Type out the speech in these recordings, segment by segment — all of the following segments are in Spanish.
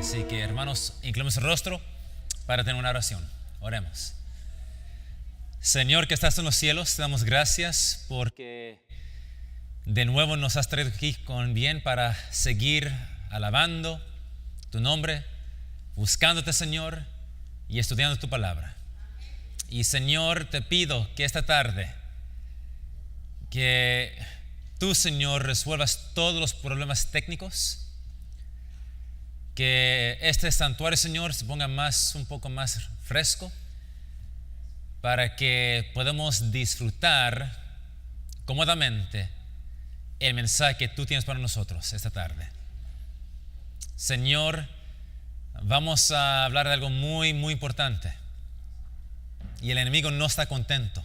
Así que, hermanos, inclinemos el rostro para tener una oración. Oremos. Señor que estás en los cielos, te damos gracias porque de nuevo nos has traído aquí con bien para seguir alabando tu nombre, buscándote, Señor, y estudiando tu palabra. Y, Señor, te pido que esta tarde, que tú, Señor, resuelvas todos los problemas técnicos, que este santuario, Señor, se ponga un poco más fresco, para que podamos disfrutar cómodamente el mensaje que tú tienes para nosotros esta tarde. Señor, vamos a hablar de algo muy, muy importante. Y el enemigo no está contento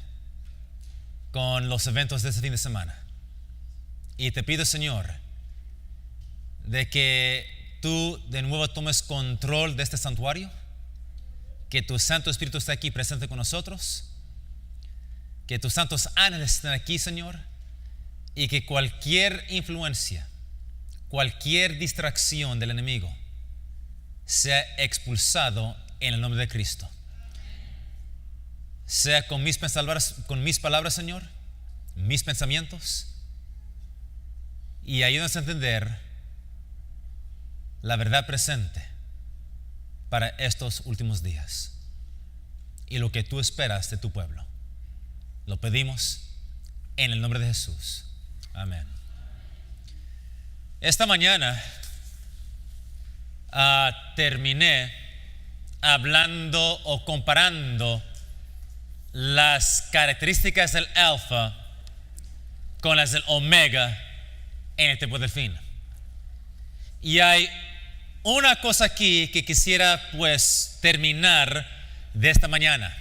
con los eventos de este fin de semana. Y te pido, Señor, de que tú de nuevo tomes control de este santuario, que tu Santo Espíritu esté aquí presente con nosotros, que tus santos ángeles estén aquí, Señor, y que cualquier influencia, cualquier distracción del enemigo sea expulsado en el nombre de Cristo. Sea con mis palabras, Señor, mis pensamientos, y ayúdanos a entender la verdad presente para estos últimos días y lo que tú esperas de tu pueblo. Lo pedimos en el nombre de Jesús. Amén. Esta mañana terminé hablando o comparando las características del alfa con las del omega en el tiempo del fin. Y hay una cosa aquí que quisiera terminar de esta mañana.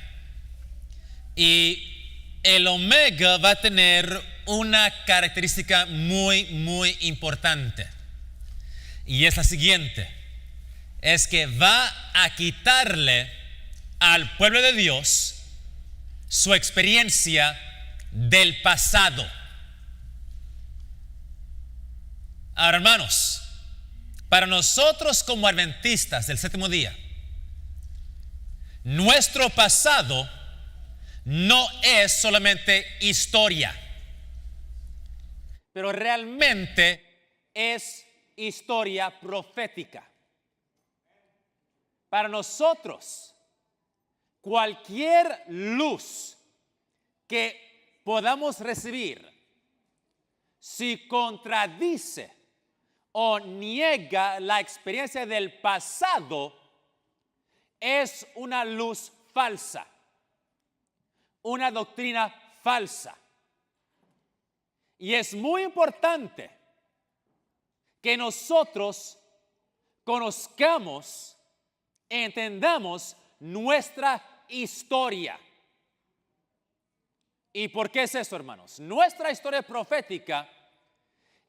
Y el omega va a tener una característica muy, muy importante. Y es la siguiente. Es que va a quitarle al pueblo de Dios su experiencia del pasado. Ahora, hermanos, para nosotros como adventistas del séptimo día, nuestro pasado no es solamente historia, pero realmente es historia profética. Para nosotros, cualquier luz que podamos recibir, si contradice o niega la experiencia del pasado, es una luz falsa, una doctrina falsa. Y es muy importante que nosotros conozcamos, entendamos nuestra historia. ¿Y por qué es eso, hermanos? Nuestra historia profética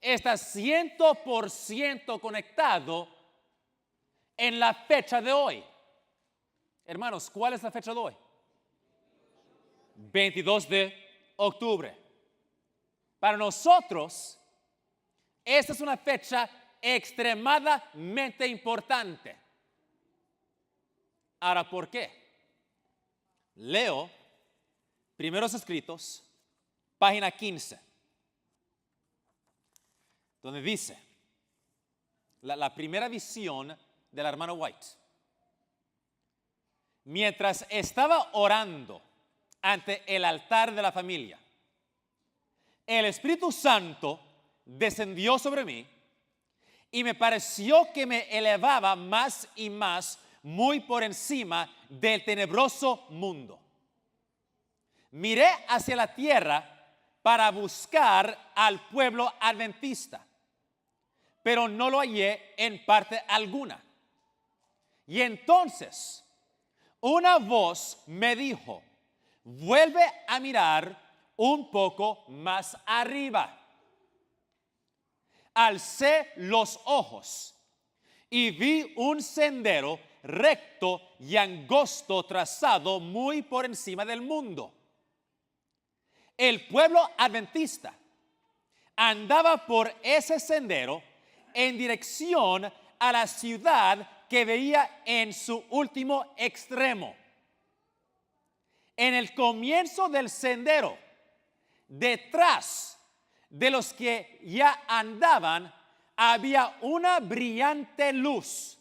está 100% conectado en la fecha de hoy. Hermanos, ¿cuál es la fecha de hoy? 22 de octubre. Para nosotros, esta es una fecha extremadamente importante. Ahora, ¿por qué? Leo Primeros Escritos, página 15, donde dice la primera visión de la hermana White. Mientras estaba orando ante el altar de la familia, el Espíritu Santo descendió sobre mí y me pareció que me elevaba más y más, muy por encima del tenebroso mundo. Miré hacia la tierra para buscar al pueblo adventista, pero no lo hallé en parte alguna. Y entonces una voz me dijo: vuelve a mirar un poco más arriba. Alcé los ojos y vi un sendero recto y angosto trazado muy por encima del mundo. El pueblo adventista andaba por ese sendero en dirección a la ciudad que veía en su último extremo. En el comienzo del sendero, detrás de los que ya andaban, había una brillante luz.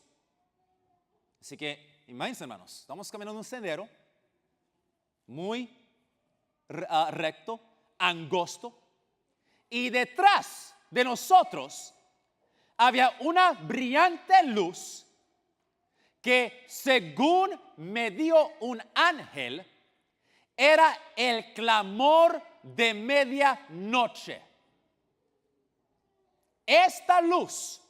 Así que, imagínense, hermanos, estamos caminando un sendero muy recto, angosto, y detrás de nosotros había una brillante luz que, según me dio un ángel, era el clamor de medianoche. Esta luz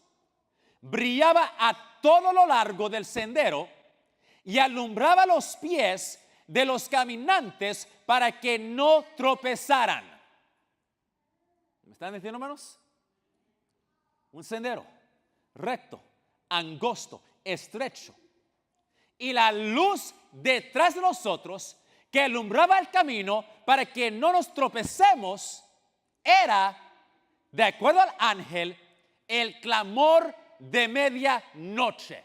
brillaba a todo lo largo del sendero y alumbraba los pies de los caminantes para que no tropezaran. ¿Me están diciendo, hermanos? Un sendero recto, angosto, estrecho. Y la luz detrás de nosotros que alumbraba el camino para que no nos tropecemos era, de acuerdo al ángel, el clamor de medianoche.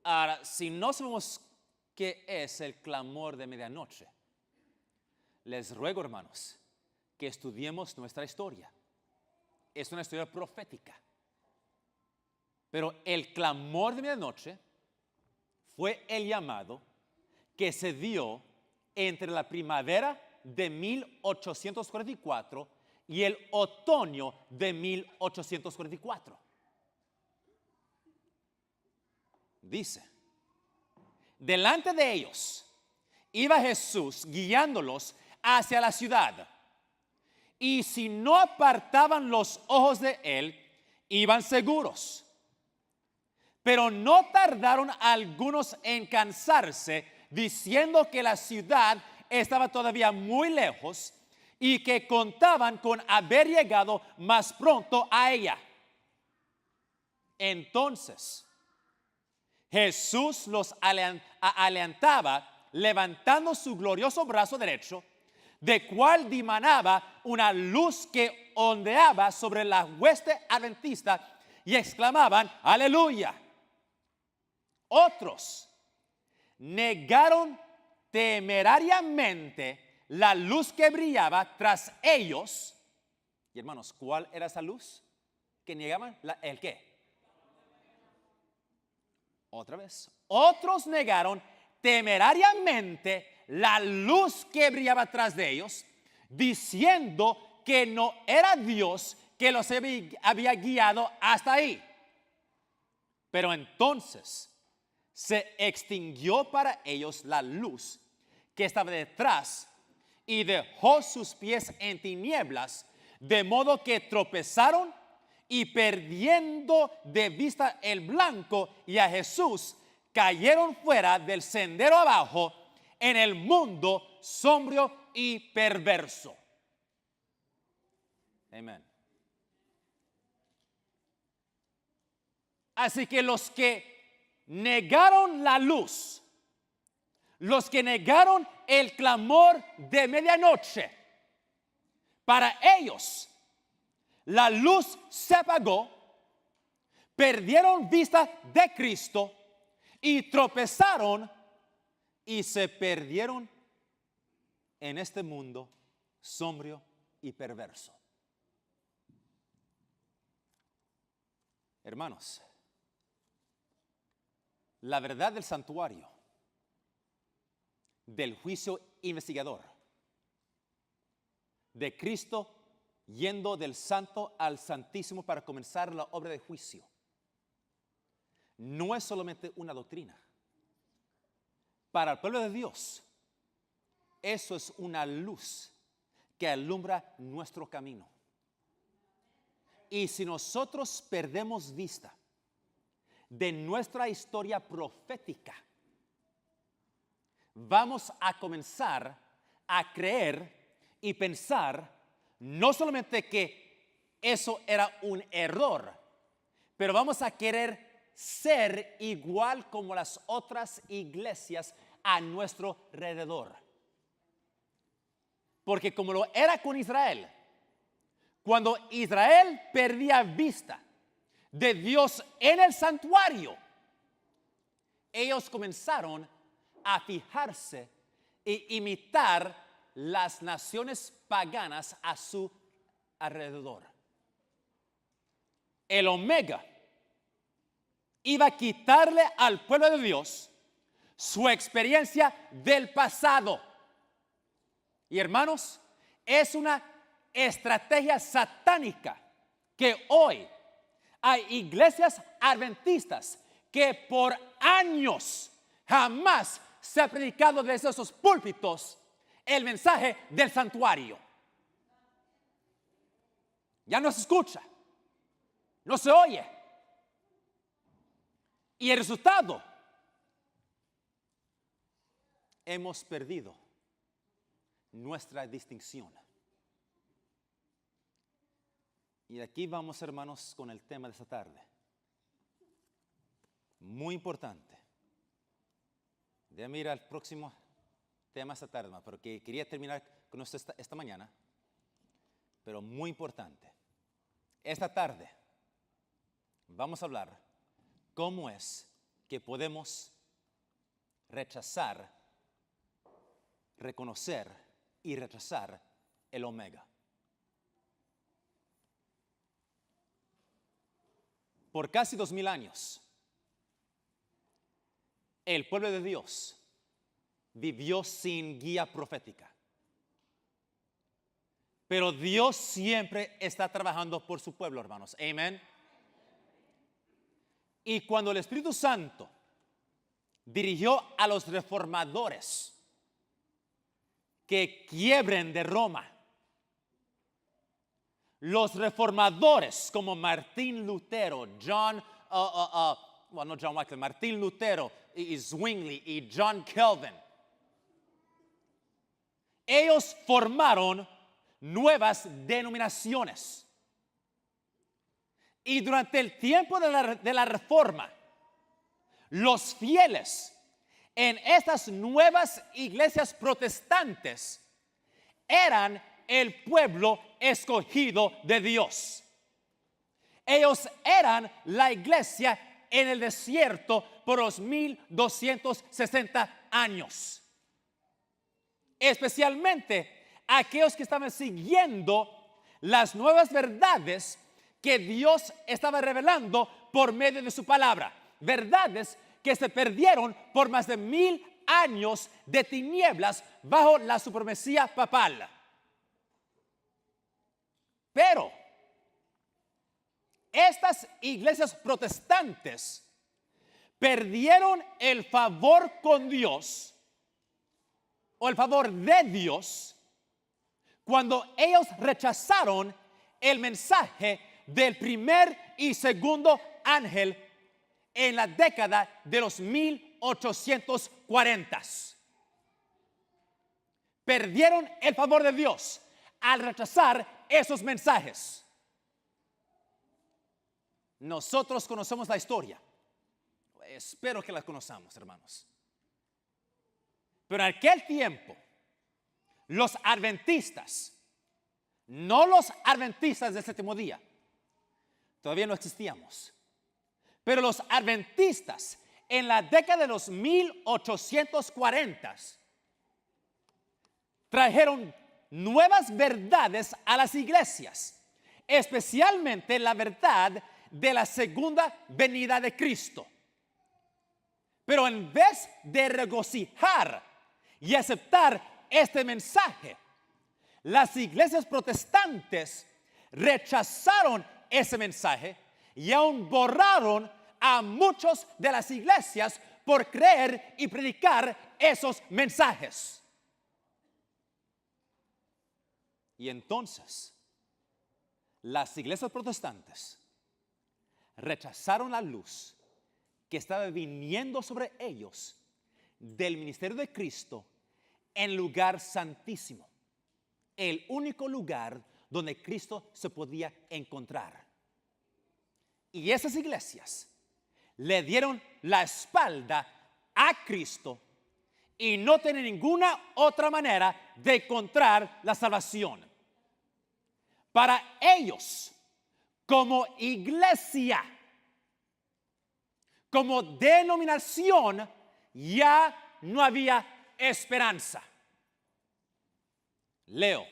Ahora, si no sabemos qué es el clamor de medianoche, les ruego, hermanos, que estudiemos nuestra historia. Es una historia profética. Pero el clamor de medianoche fue el llamado que se dio entre la primavera de 1844 y el otoño de 1844. Dice, delante de ellos iba Jesús guiándolos hacia la ciudad, y si no apartaban los ojos de él, iban seguros. Pero no tardaron algunos en cansarse, diciendo que la ciudad estaba todavía muy lejos y que contaban con haber llegado más pronto a ella. Entonces Jesús los alentaba, levantando su glorioso brazo derecho, de cual dimanaba una luz que ondeaba sobre la hueste adventista, y exclamaban: aleluya. Otros negaron temerariamente la luz que brillaba tras ellos. Y hermanos, ¿cuál era esa luz que negaban? ¿El qué? Otra vez. Otros negaron temerariamente la luz que brillaba tras de ellos, diciendo que no era Dios que los había guiado hasta ahí. Pero entonces se extinguió para ellos la luz que estaba detrás y dejó sus pies en tinieblas, de modo que tropezaron y, perdiendo de vista el blanco y a Jesús, cayeron fuera del sendero abajo en el mundo sombrío y perverso. Amén. Así que los que negaron la luz, los que negaron el clamor de medianoche, para ellos la luz se apagó, perdieron vista de Cristo y tropezaron y se perdieron en este mundo sombrío y perverso. Hermanos, la verdad del santuario, del juicio investigador, de Cristo yendo del santo al santísimo para comenzar la obra de juicio, no es solamente una doctrina. Para el pueblo de Dios, eso es una luz que alumbra nuestro camino. Y si nosotros perdemos vista de nuestra historia profética, vamos a comenzar a creer y pensar no solamente que eso era un error, pero vamos a querer ser igual como las otras iglesias a nuestro alrededor. Porque como lo era con Israel, cuando Israel perdía vista de Dios en el santuario, ellos comenzaron a fijarse e imitar las naciones paganas a su alrededor. El Omega iba a quitarle al pueblo de Dios su experiencia del pasado. Y hermanos, es una estrategia satánica que hoy hay iglesias adventistas que por años jamás se ha predicado desde esos púlpitos el mensaje del santuario. Ya no se escucha, no se oye. Y el resultado, hemos perdido nuestra distinción. Y aquí vamos, hermanos, con el tema de esta tarde. Muy importante. Déjame ir al próximo tema esta tarde, porque quería terminar con esto esta mañana. Pero muy importante. Esta tarde vamos a hablar cómo es que podemos rechazar, reconocer y rechazar el Omega. Por casi 2000 años, el pueblo de Dios vivió sin guía profética. Pero Dios siempre está trabajando por su pueblo, hermanos. Amén. Y cuando el Espíritu Santo dirigió a los reformadores que quiebren de Roma, los reformadores como Martín Lutero, Martín Lutero y Zwingli y John Calvin, ellos formaron nuevas denominaciones. Y durante el tiempo de la Reforma, los fieles en estas nuevas iglesias protestantes eran el pueblo escogido de Dios. Ellos eran la iglesia en el desierto por los 1260 años. Especialmente aquellos que estaban siguiendo las nuevas verdades que Dios estaba revelando por medio de su palabra. Verdades que se perdieron por más de 1000 años de tinieblas bajo la supremacía papal. Pero estas iglesias protestantes perdieron el favor con Dios o el favor de Dios cuando ellos rechazaron el mensaje del primer y segundo ángel en la década de los 1840. Perdieron el favor de Dios al rechazar esos mensajes. Nosotros conocemos la historia. Espero que la conozcamos, hermanos. Pero en aquel tiempo, los adventistas, no los adventistas del séptimo día, todavía no existíamos. Pero los adventistas en la década de los 1840 trajeron nuevas verdades a las iglesias, especialmente la verdad de la segunda venida de Cristo. Pero en vez de regocijar y aceptar este mensaje, las iglesias protestantes rechazaron ese mensaje y aún borraron a muchos de las iglesias por creer y predicar esos mensajes. Y entonces, las iglesias protestantes rechazaron la luz que estaba viniendo sobre ellos del ministerio de Cristo en lugar santísimo, el único lugar donde Cristo se podía encontrar. Y esas iglesias le dieron la espalda a Cristo y no tienen ninguna otra manera de encontrar la salvación. Para ellos, como iglesia, como denominación ya no había esperanza. Leo.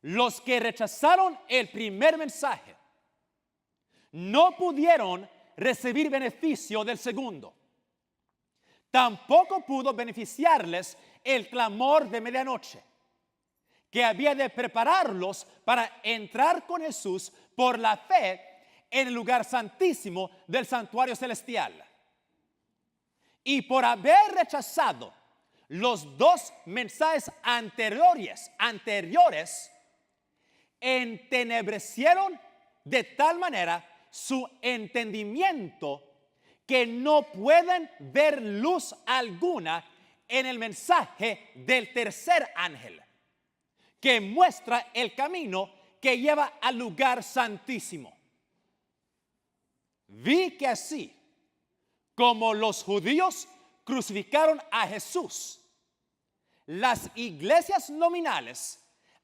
Los que rechazaron el primer mensaje no pudieron recibir beneficio del segundo. Tampoco pudo beneficiarles el clamor de medianoche, que había de prepararlos para entrar con Jesús por la fe en el lugar santísimo del santuario celestial. Y por haber rechazado los dos mensajes anteriores, entenebrecieron de tal manera su entendimiento que no pueden ver luz alguna en el mensaje del tercer ángel, que muestra el camino que lleva al lugar santísimo. Vi que así como los judíos crucificaron a Jesús, las iglesias nominales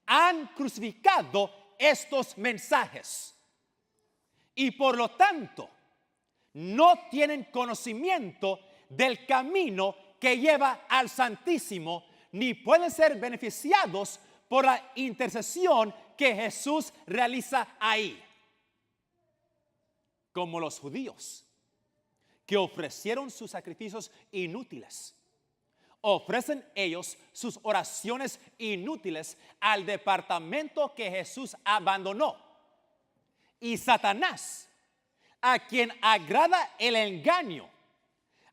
han crucificado estos mensajes y por lo tanto no tienen conocimiento del camino que lleva al Santísimo, ni pueden ser beneficiados por la intercesión que Jesús realiza ahí. Como los judíos, que ofrecieron sus sacrificios inútiles, ofrecen ellos sus oraciones inútiles al departamento que Jesús abandonó. Y Satanás, a quien agrada el engaño,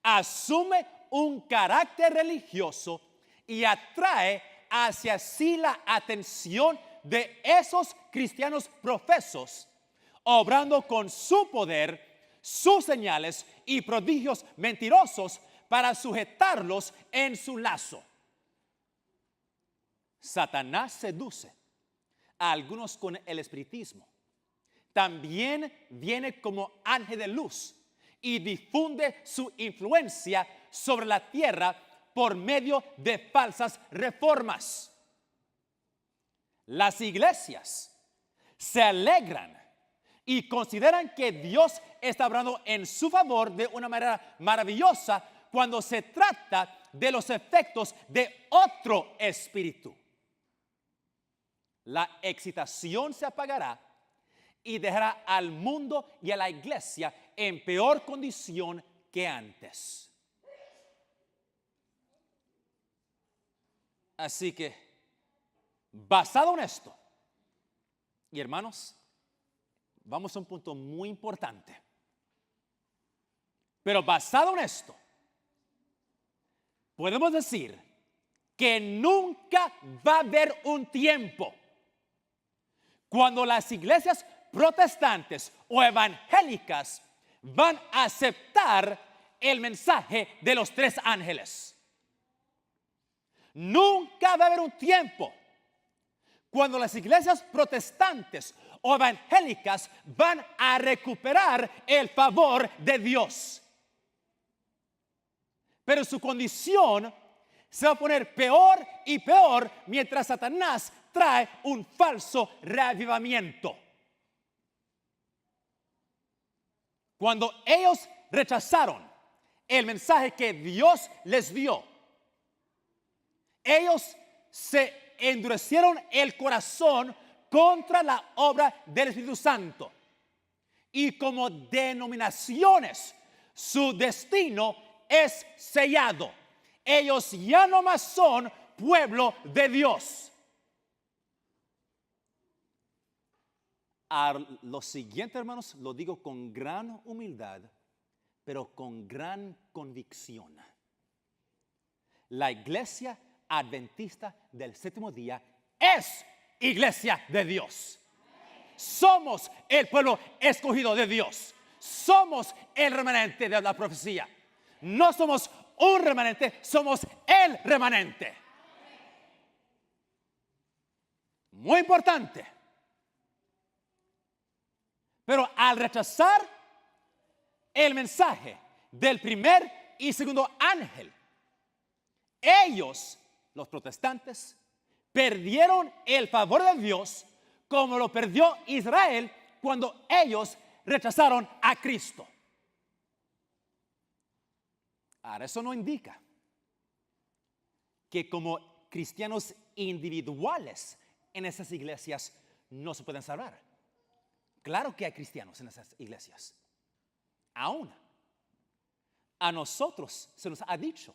asume un carácter religioso y atrae hacia sí la atención de esos cristianos profesos, obrando con su poder, sus señales y prodigios mentirosos para sujetarlos en su lazo. Satanás seduce a algunos con el espiritismo. También viene como ángel de luz y difunde su influencia sobre la tierra por medio de falsas reformas. Las iglesias se alegran y consideran que Dios está obrando en su favor de una manera maravillosa cuando se trata de los efectos de otro espíritu. La excitación se apagará y dejará al mundo y a la iglesia en peor condición que antes. Así que, basado en esto, y hermanos, vamos a un punto muy importante. Pero basado en esto, podemos decir que nunca va a haber un tiempo cuando las iglesias protestantes o evangélicas van a aceptar el mensaje de los tres ángeles. Nunca va a haber un tiempo cuando las iglesias protestantes o evangélicas van a recuperar el favor de Dios. Pero su condición se va a poner peor y peor mientras Satanás trae un falso reavivamiento. Cuando ellos rechazaron el mensaje que Dios les dio, ellos se endurecieron el corazón contra la obra del Espíritu Santo. Y como denominaciones, su destino es sellado. Ellos ya no más son pueblo de Dios. A lo siguiente, hermanos, lo digo con gran humildad, pero con gran convicción. La iglesia adventista del séptimo día es iglesia de Dios. Somos el pueblo escogido de Dios. Somos el remanente de la profecía. No somos un remanente, somos el remanente. Muy importante. Pero al rechazar el mensaje del primer y segundo ángel, ellos, los protestantes, perdieron el favor de Dios como lo perdió Israel cuando ellos rechazaron a Cristo. Ahora, eso no indica que como cristianos individuales en esas iglesias no se pueden salvar. Claro que hay cristianos en esas iglesias. Aún a nosotros se nos ha dicho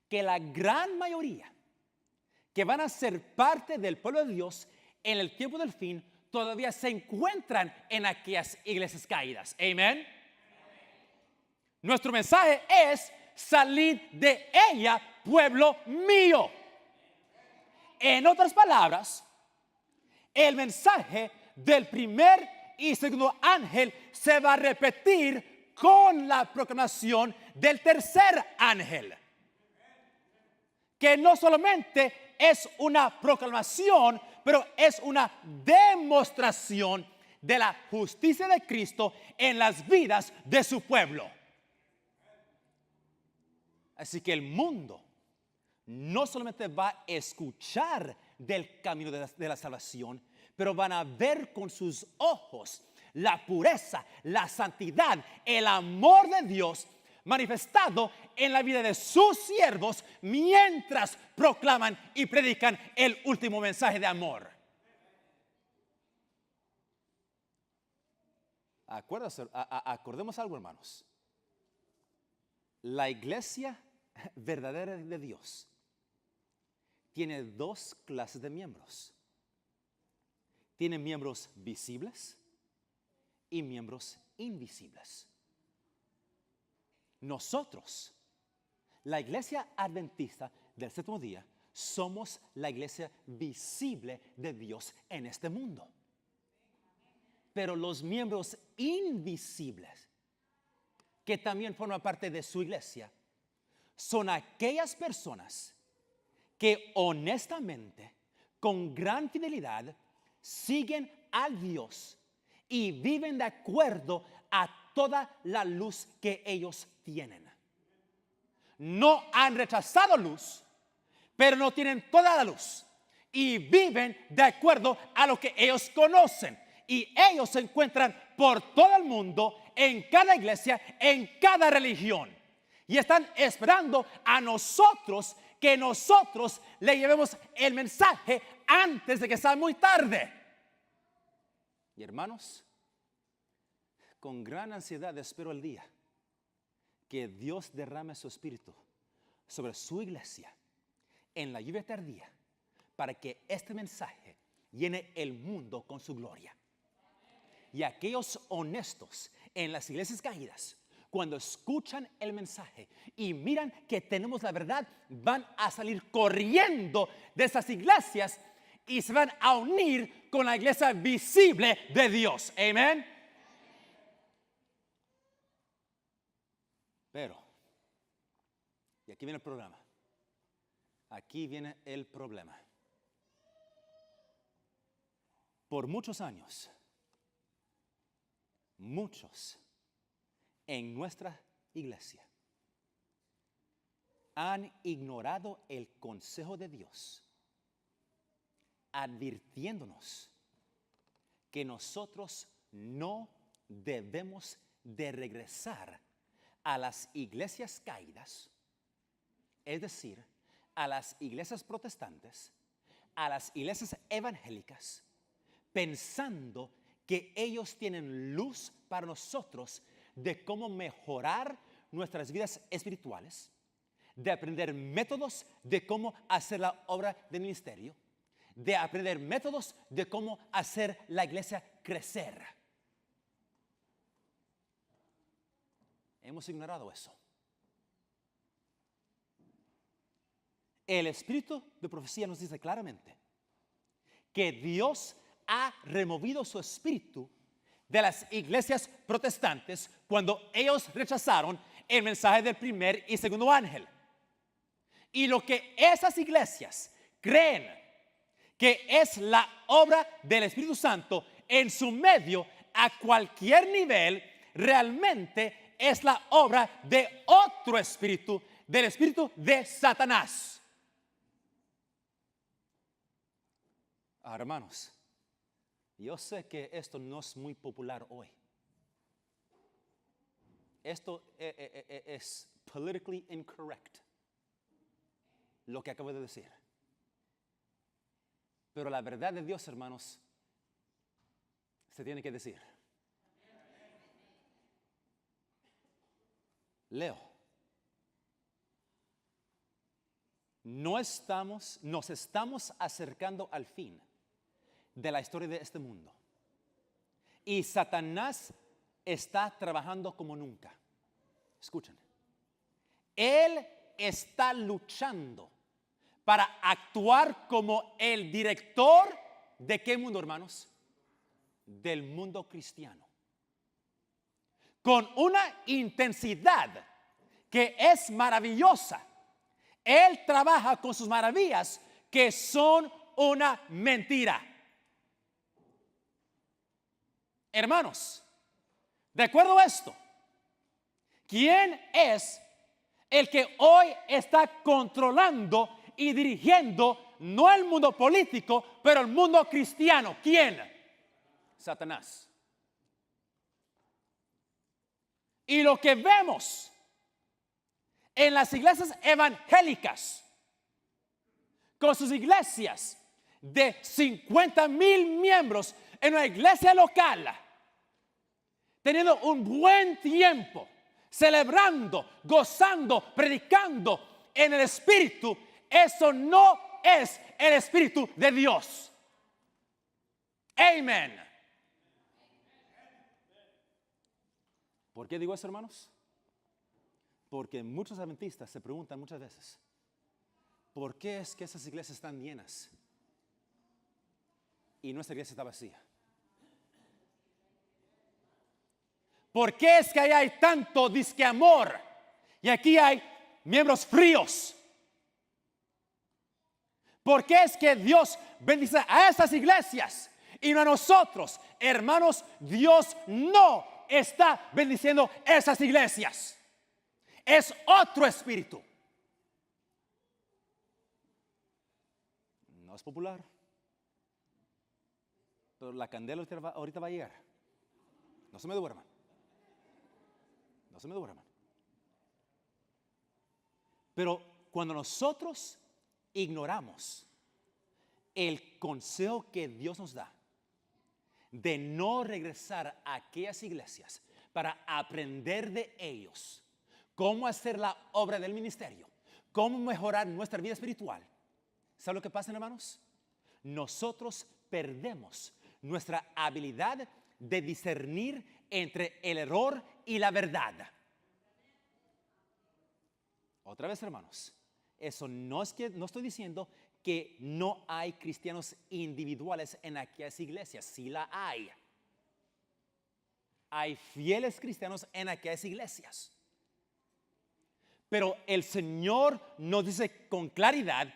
que la gran mayoría que van a ser parte del pueblo de Dios en el tiempo del fin todavía se encuentran en aquellas iglesias caídas. Amén. Nuestro mensaje es salir de ella, pueblo mío. En otras palabras, el mensaje del primer y segundo ángel se va a repetir con la proclamación del tercer ángel. Que no solamente es una proclamación, pero es una demostración de la justicia de Cristo en las vidas de su pueblo. Así que el mundo no solamente va a escuchar del camino de la salvación, pero van a ver con sus ojos la pureza, la santidad, el amor de Dios manifestado en la vida de sus siervos mientras proclaman y predican el último mensaje de amor. Acordemos algo, hermanos. La iglesia verdadera de Dios tiene dos clases de miembros. Tiene miembros visibles y miembros invisibles. Nosotros, la iglesia adventista del séptimo día, somos la iglesia visible de Dios en este mundo. Pero los miembros invisibles, que también forman parte de su iglesia, son aquellas personas que honestamente, con gran fidelidad, siguen a Dios y viven de acuerdo a toda la luz que ellos tienen. No han rechazado luz, pero no tienen toda la luz y viven de acuerdo a lo que ellos conocen. Y ellos se encuentran por todo el mundo, en cada iglesia, en cada religión. Y están esperando a nosotros que nosotros le llevemos el mensaje antes de que sea muy tarde. Y hermanos, con gran ansiedad espero el día que Dios derrame su espíritu sobre su iglesia en la lluvia tardía para que este mensaje llene el mundo con su gloria. Y aquellos honestos en las iglesias caídas, cuando escuchan el mensaje y miran que tenemos la verdad, van a salir corriendo de esas iglesias y se van a unir con la iglesia visible de Dios. Amén. Pero, y aquí viene el programa. Aquí viene el problema. Por muchos años, muchos en nuestra iglesia han ignorado el consejo de Dios, advirtiéndonos que nosotros no debemos de regresar a las iglesias caídas, es decir, a las iglesias protestantes, a las iglesias evangélicas, pensando que ellos tienen luz para nosotros de cómo mejorar nuestras vidas espirituales, de aprender métodos de cómo hacer la obra del ministerio, de aprender métodos de cómo hacer la iglesia crecer. Hemos ignorado eso. El espíritu de profecía nos dice claramente que Dios ha removido su espíritu de las iglesias protestantes cuando ellos rechazaron el mensaje del primer y segundo ángel. Y lo que esas iglesias creen que es la obra del Espíritu Santo en su medio a cualquier nivel, realmente es la obra de otro espíritu, del espíritu de Satanás. Ahora, hermanos, yo sé que esto no es muy popular hoy. esto es politically incorrect, lo que acabo de decir. Pero la verdad de Dios, hermanos, se tiene que decir. Leo. Nos estamos acercando al fin de la historia de este mundo. Y Satanás está trabajando como nunca. Escuchen. Él está luchando para actuar como el director de ¿qué mundo, hermanos? Del mundo cristiano. Con una intensidad que es maravillosa. Él trabaja con sus maravillas que son una mentira. Hermanos, de acuerdo a esto, ¿quién es el que hoy está controlando y dirigiendo no el mundo político, pero el mundo cristiano? ¿Quién? Satanás. Y lo que vemos en las iglesias evangélicas, con sus iglesias de 50,000 miembros en una iglesia local, teniendo un buen tiempo, celebrando, gozando, predicando en el Espíritu, eso no es el Espíritu de Dios. Amén. ¿Por qué digo eso, hermanos? Porque muchos adventistas se preguntan muchas veces, ¿por qué es que esas iglesias están llenas y nuestra iglesia está vacía? ¿Por qué es que allá hay tanto disque amor y aquí hay miembros fríos? ¿Por qué es que Dios bendice a esas iglesias y no a nosotros? Hermanos, Dios no está bendiciendo esas iglesias. Es otro espíritu. No es popular, pero la candela ahorita va a llegar. No se me duerman. No se me duerman. Pero cuando nosotros ignoramos el consejo que Dios nos da de no regresar a aquellas iglesias para aprender de ellos cómo hacer la obra del ministerio, cómo mejorar nuestra vida espiritual, ¿sabe lo que pasa, hermanos? Nosotros perdemos nuestra habilidad de discernir entre el error y la verdad. Otra vez, hermanos, eso no estoy diciendo que no hay cristianos individuales en aquellas iglesias. Sí la hay. Hay fieles cristianos en aquellas iglesias. Pero el Señor nos dice con claridad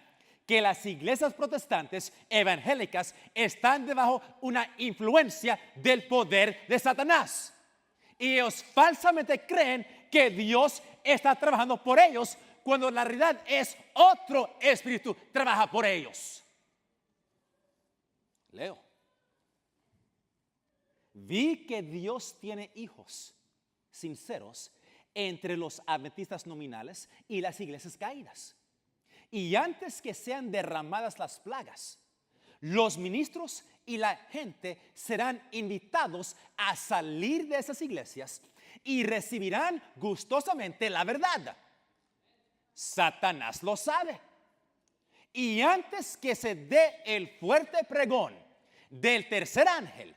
que las iglesias protestantes evangélicas están debajo una influencia del poder de Satanás. Y ellos falsamente creen que Dios está trabajando por ellos cuando la realidad es otro espíritu trabaja por ellos. Leo. Vi que Dios tiene hijos sinceros entre los adventistas nominales y las iglesias caídas. Y antes que sean derramadas las plagas, los ministros y la gente serán invitados a salir de esas iglesias y recibirán gustosamente la verdad. Satanás lo sabe. Y antes que se dé el fuerte pregón del tercer ángel,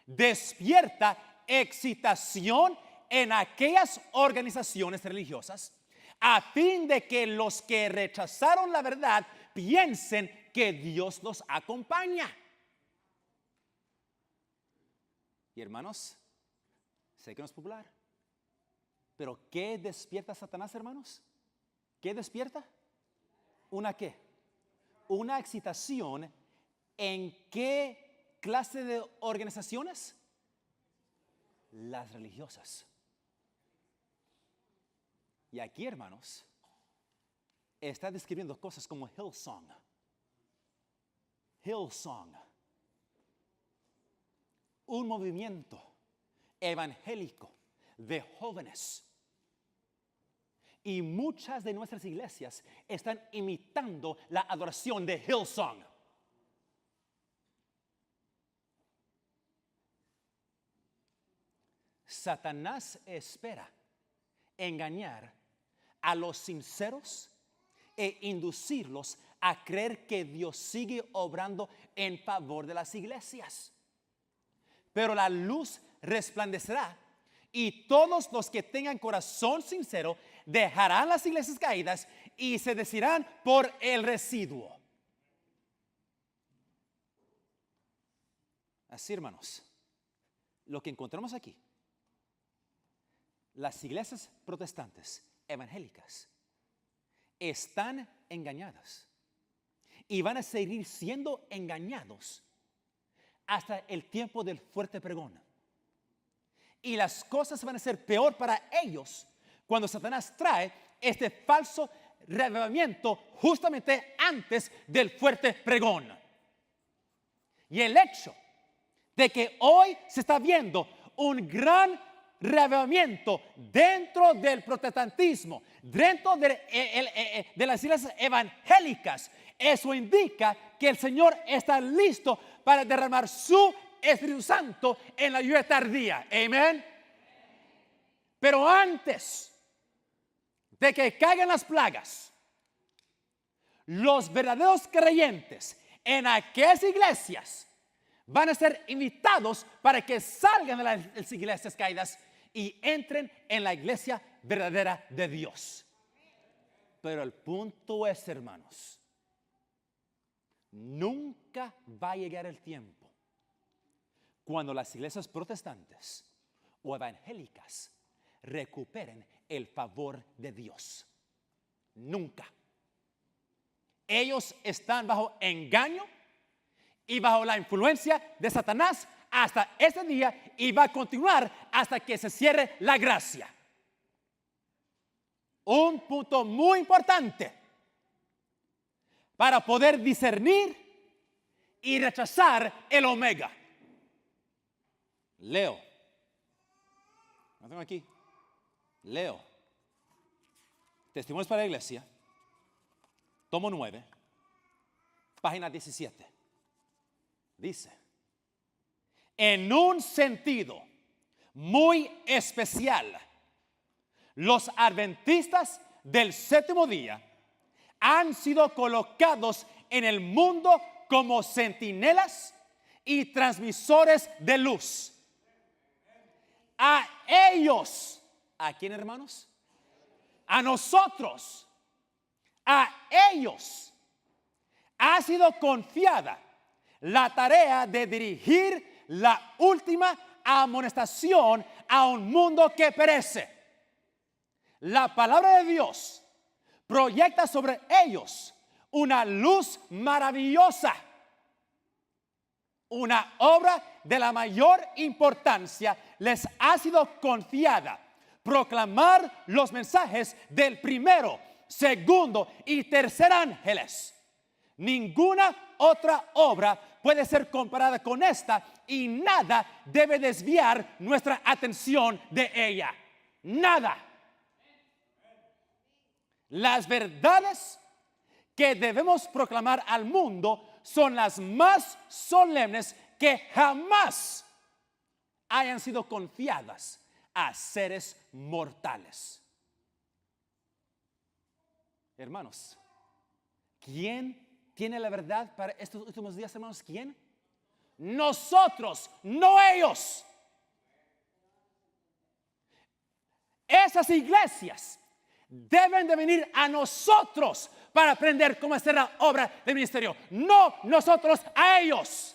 despierta excitación en aquellas organizaciones religiosas a fin de que los que rechazaron la verdad piensen que Dios los acompaña. Y hermanos, sé que no es popular, pero ¿qué despierta Satanás, hermanos? ¿Qué despierta? ¿Una qué? Una excitación en qué clase de organizaciones? Las religiosas. Y aquí, hermanos, está describiendo cosas como Hillsong. Hillsong. Un movimiento evangélico de jóvenes. Y muchas de nuestras iglesias están imitando la adoración de Hillsong. Satanás espera engañar a los sinceros e inducirlos a creer que Dios sigue obrando en favor de las iglesias. Pero la luz resplandecerá y todos los que tengan corazón sincero dejarán las iglesias caídas y se decidirán por el residuo. Así, hermanos, lo que encontramos aquí, las iglesias protestantes evangélicas están engañadas y van a seguir siendo engañados hasta el tiempo del fuerte pregón. Y las cosas van a ser peor para ellos cuando Satanás trae este falso reavivamiento justamente antes del fuerte pregón. Y el hecho de que hoy se está viendo un gran reavivamiento dentro del protestantismo, dentro de las iglesias evangélicas, eso indica que el Señor está listo para derramar su Espíritu Santo en la lluvia tardía. Amén. Pero antes de que caigan las plagas, los verdaderos creyentes en aquellas iglesias van a ser invitados para que salgan de las iglesias caídas y entren en la iglesia verdadera de Dios. Pero el punto es, hermanos, nunca va a llegar el tiempo cuando las iglesias protestantes o evangélicas recuperen el favor de Dios. Nunca. Ellos están bajo engaño y bajo la influencia de Satanás hasta ese día y va a continuar hasta que se cierre la gracia. Un punto muy importante para poder discernir y rechazar el omega. Leo. Lo tengo aquí. Leo. Testimonios para la Iglesia. Tomo 9. Página 17. Dice, en un sentido muy especial, los adventistas del séptimo día han sido colocados en el mundo como centinelas y transmisores de luz. A ellos, ¿a quién, hermanos? A nosotros, a ellos ha sido confiada la tarea de dirigir la última amonestación a un mundo que perece. La palabra de Dios proyecta sobre ellos una luz maravillosa, una obra de la mayor importancia les ha sido confiada: proclamar los mensajes del primero, segundo y tercer ángeles. Ninguna otra obra puede ser comparada con esta y nada debe desviar nuestra atención de ella. Nada. Las verdades que debemos proclamar al mundo son las más solemnes que jamás hayan sido confiadas a seres mortales. Hermanos, ¿quién tiene la verdad para estos últimos días, hermanos? ¿Quién? Nosotros, no ellos. Esas iglesias deben de venir a nosotros para aprender cómo hacer la obra del ministerio, no nosotros a ellos.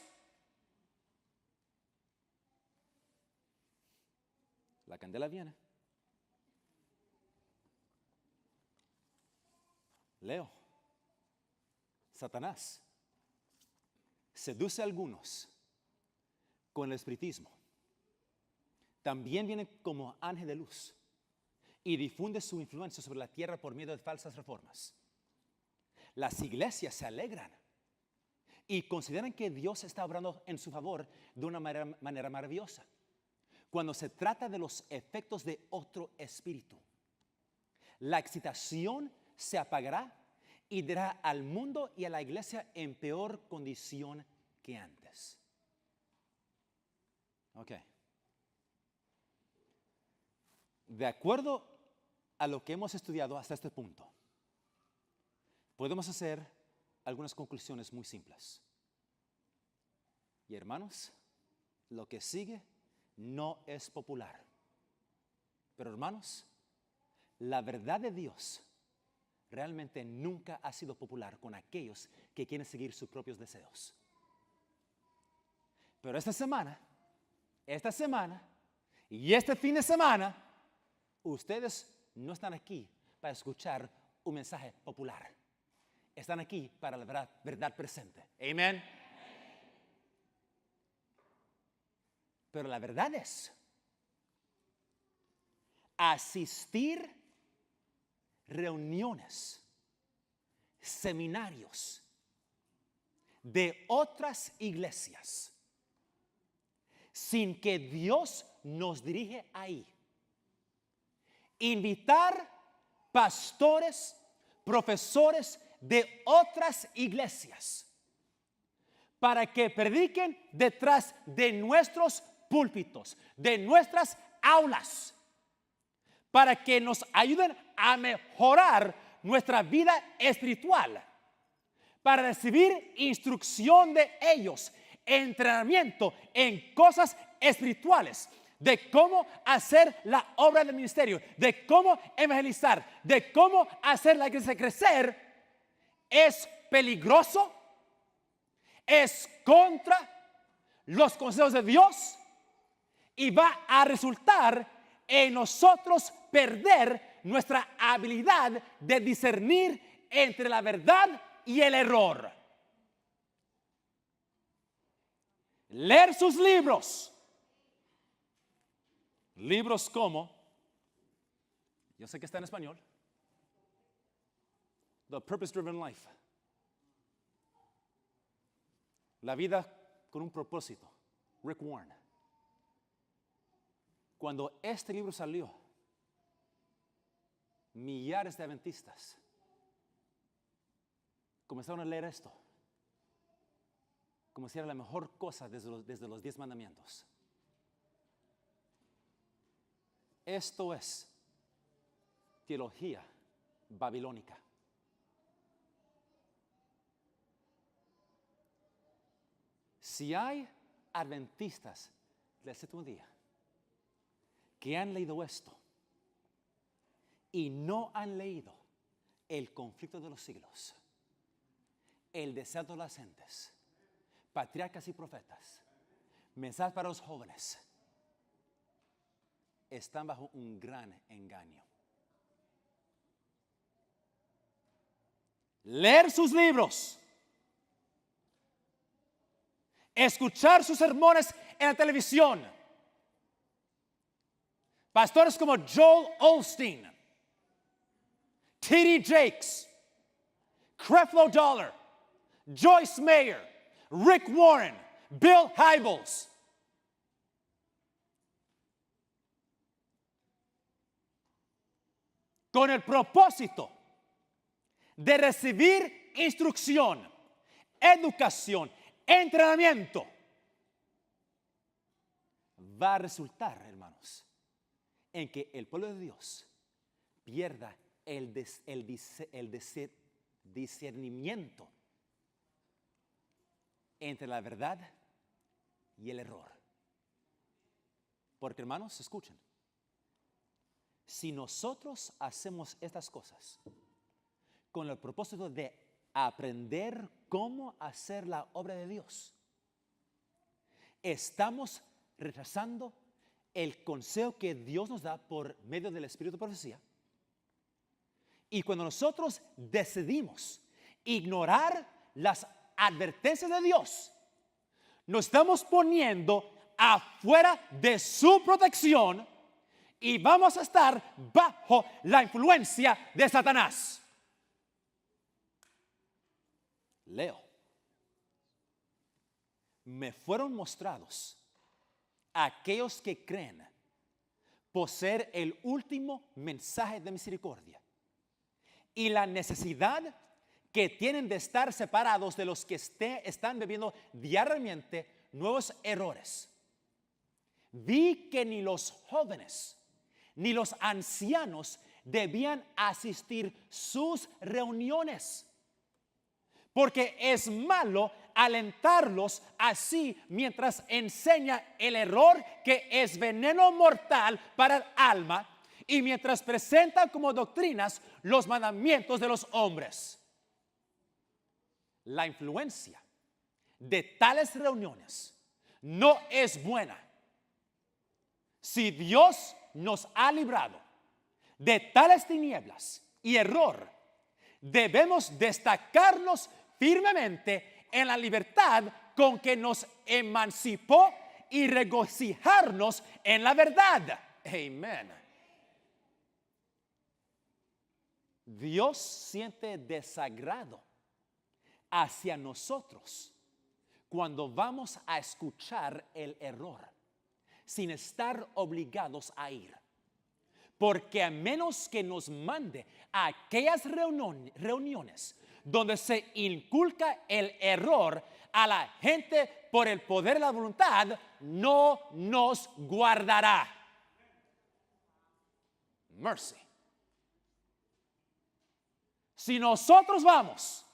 La candela viene. Leo. Satanás seduce a algunos con el espiritismo. También viene como ángel de luz y difunde su influencia sobre la tierra por medio de falsas reformas. Las iglesias se alegran y consideran que Dios está obrando en su favor de una manera maravillosa. cuando se trata de los efectos de otro espíritu. La excitación se apagará y dará al mundo y a la iglesia en peor condición que antes. Ok. De acuerdo a lo que hemos estudiado hasta este punto, podemos hacer algunas conclusiones muy simples. Y hermanos, lo que sigue no es popular. Pero hermanos, la verdad de Dios realmente nunca ha sido popular con aquellos que quieren seguir sus propios deseos. Pero esta semana y este fin de semana, ustedes no están aquí para escuchar un mensaje popular. Están aquí para la verdad presente. Amén. Pero la verdad es asistir reuniones, seminarios de otras iglesias sin que Dios nos dirige ahí. Invitar pastores, profesores de otras iglesias para que prediquen detrás de nuestros púlpitos, de nuestras aulas, para que nos ayuden a mejorar nuestra vida espiritual, para recibir instrucción de ellos, entrenamiento en cosas espirituales, de cómo hacer la obra del ministerio, de cómo evangelizar, de cómo hacer la iglesia crecer, es peligroso, es contra los consejos de Dios y va a resultar en nosotros perder nuestra habilidad de discernir entre la verdad y el error. Leer sus libros. Libros como, yo sé que está en español, The Purpose Driven Life. La vida con un propósito. Rick Warren. Cuando este libro salió, millares de adventistas comenzaron a leer esto como si era la mejor cosa desde los 10 mandamientos. Esto es teología babilónica. Si hay adventistas del séptimo día que han leído esto y no han leído el conflicto de los siglos, el deseo de las gentes, patriarcas y profetas, mensajes para los jóvenes, están bajo un gran engaño. Leer sus libros, escuchar sus sermones en la televisión. Pastores como Joel Osteen, T.D. Jakes, Creflo Dollar, Joyce Meyer, Rick Warren, Bill Hybels. Con el propósito de recibir instrucción, educación, entrenamiento, va a resultar, hermanos, en que el pueblo de Dios pierda el discernimiento entre la verdad y el error. Porque, hermanos, escuchen, si nosotros hacemos estas cosas con el propósito de aprender cómo hacer la obra de Dios, estamos rechazando el consejo que Dios nos da por medio del Espíritu de Profecía. Y cuando nosotros decidimos ignorar las advertencias de Dios, nos estamos poniendo afuera de su protección y vamos a estar bajo la influencia de Satanás. Leo. Me fueron mostrados aquellos que creen poseer el último mensaje de misericordia y la necesidad que tienen de estar separados de los que están bebiendo diariamente nuevos errores. Vi que ni los jóvenes ni los ancianos debían asistir sus reuniones, porque es malo alentarlos así mientras enseña el error que es veneno mortal para el alma y mientras presenta como doctrinas los mandamientos de los hombres. La influencia de tales reuniones no es buena. Si Dios nos ha librado de tales tinieblas y error, debemos destacarnos firmemente en la libertad con que nos emancipó y regocijarnos en la verdad. Amén. Dios siente desagrado hacia nosotros cuando vamos a escuchar el error sin estar obligados a ir. Porque a menos que nos mande a aquellas reuniones donde se inculca el error a la gente por el poder de la voluntad, no nos guardará. Mercy. Si nosotros vamos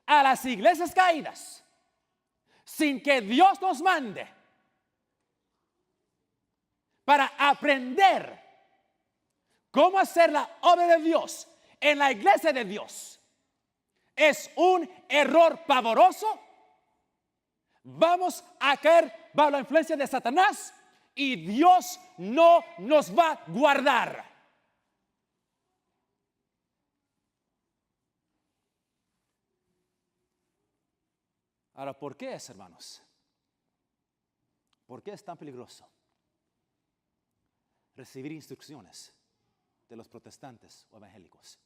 a las iglesias caídas sin que Dios nos mande para aprender cómo hacer la obra de Dios en la iglesia de Dios, es un error pavoroso. Vamos a caer bajo la influencia de Satanás y Dios no nos va a guardar. Ahora, ¿por qué es, hermanos? ¿Por qué es tan peligroso recibir instrucciones de los protestantes o evangélicos?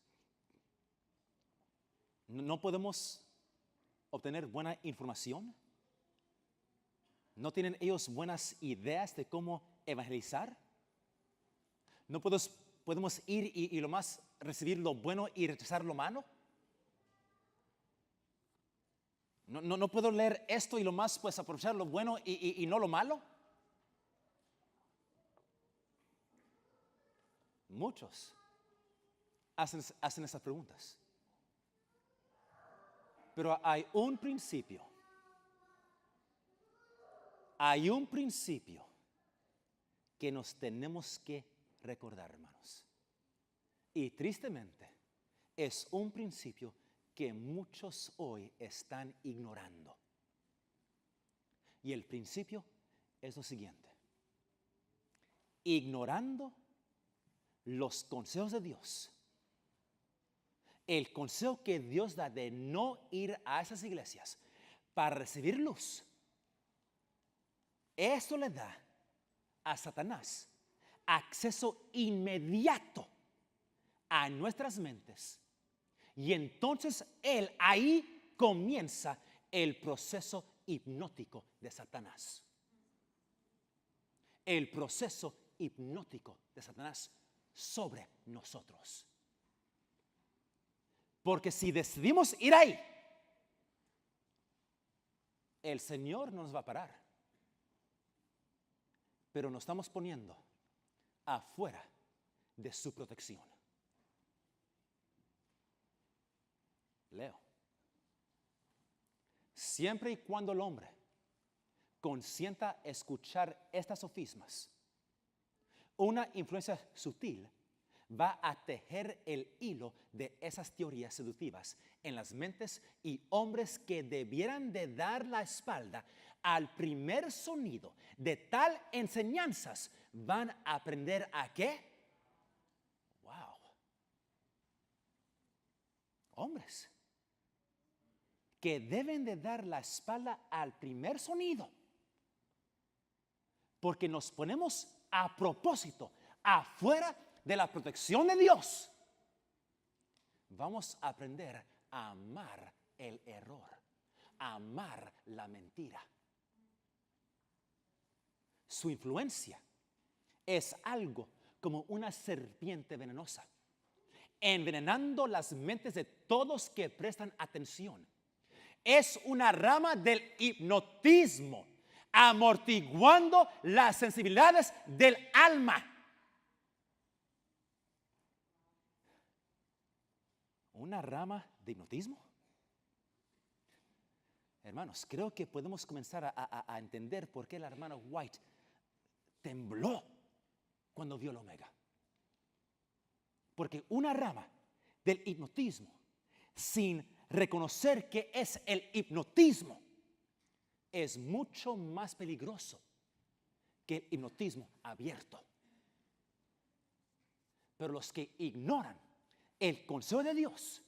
¿No podemos obtener buena información? ¿No tienen ellos buenas ideas de cómo evangelizar? ¿No podemos ir y lo más recibir lo bueno y rechazar lo malo? ¿No puedo leer esto y lo más pues aprovechar lo bueno y no lo malo? Muchos hacen esas preguntas. Pero hay un principio. Hay un principio que nos tenemos que recordar, hermanos. Y tristemente es un principio que muchos hoy están ignorando. Y el principio es lo siguiente: ignorando los consejos de Dios, el consejo que Dios da de no ir a esas iglesias para recibir luz, eso le da a Satanás acceso inmediato a nuestras mentes. Y entonces él ahí comienza el proceso hipnótico de Satanás. El proceso hipnótico de Satanás sobre nosotros. Porque si decidimos ir ahí, el Señor no nos va a parar. Pero nos estamos poniendo afuera de su protección. Leo. Siempre y cuando el hombre consienta escuchar estas sofismas, una influencia sutil va a tejer el hilo de esas teorías seductivas en las mentes y hombres que debieran de dar la espalda al primer sonido de tal enseñanzas. Van a aprender a ¿qué? Wow. Hombres que deben de dar la espalda al primer sonido, porque nos ponemos a propósito afuera de la protección de Dios. Vamos a aprender a amar el error, a amar la mentira. Su influencia es algo como una serpiente venenosa, envenenando las mentes de todos que prestan atención. Es una rama del hipnotismo, amortiguando las sensibilidades del alma. ¿Una rama de hipnotismo? Hermanos, creo que podemos comenzar a entender por qué la hermana White tembló cuando vio la omega. Porque una rama del hipnotismo, sin reconocer que es el hipnotismo, es mucho más peligroso que el hipnotismo abierto. Pero los que ignoran el consejo de Dios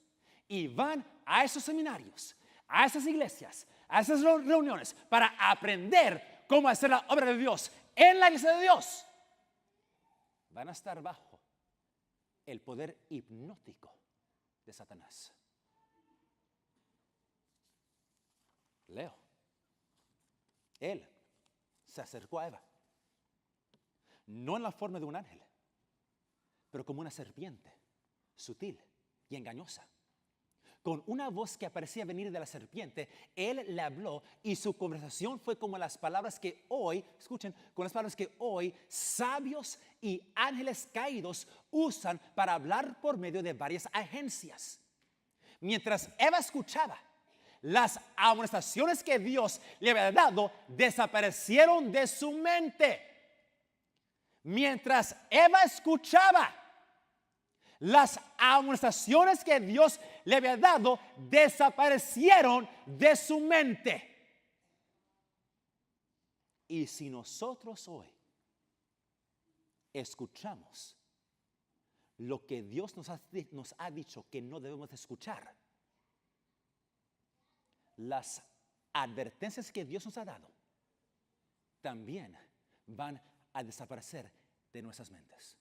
y van a esos seminarios, a esas iglesias, a esas reuniones para aprender cómo hacer la obra de Dios en la iglesia de Dios, van a estar bajo el poder hipnótico de Satanás. Leo. Él se acercó a Eva, no en la forma de un ángel, pero como una serpiente, sutil y engañosa. Con una voz que parecía venir de la serpiente, él le habló y su conversación fue como las palabras que hoy, escuchen, con las palabras que hoy sabios y ángeles caídos usan para hablar por medio de varias agencias. Mientras Eva escuchaba, las amonestaciones que Dios le había dado desaparecieron de su mente. Mientras Eva escuchaba, las amonestaciones que Dios le había dado desaparecieron de su mente. Y si nosotros hoy escuchamos lo que Dios nos ha dicho que no debemos escuchar, las advertencias que Dios nos ha dado también van a desaparecer de nuestras mentes.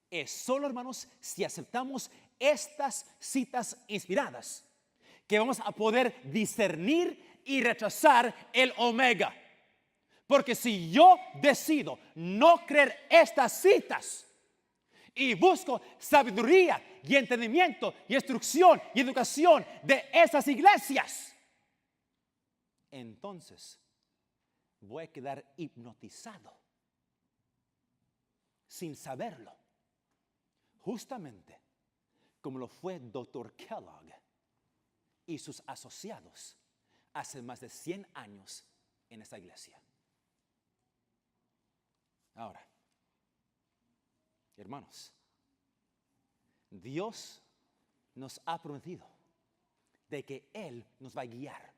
Es solo, hermanos, si aceptamos estas citas inspiradas que vamos a poder discernir y rechazar el omega. Porque si yo decido no creer estas citas y busco sabiduría y entendimiento y instrucción y educación de esas iglesias, entonces voy a quedar hipnotizado sin saberlo. Justamente como lo fue Dr. Kellogg y sus asociados hace más de 100 años en esta iglesia. Ahora, hermanos, Dios nos ha prometido de que Él nos va a guiar.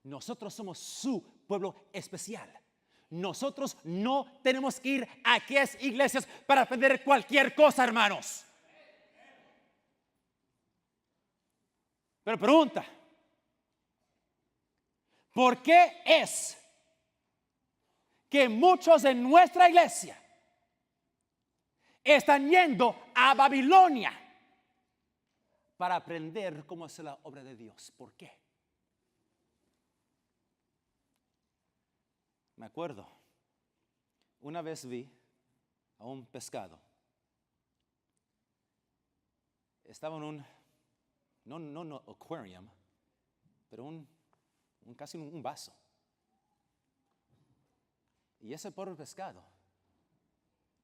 Nosotros somos su pueblo especial. Nosotros no tenemos que ir a aquellas iglesias para aprender cualquier cosa, hermanos. Pero pregunta, ¿por qué es que muchos de nuestra iglesia están yendo a Babilonia para aprender cómo hacer la obra de Dios? ¿Por qué? Me acuerdo, una vez vi a un pescado. Estaba en un, no aquarium, pero casi un vaso. Y ese pobre pescado,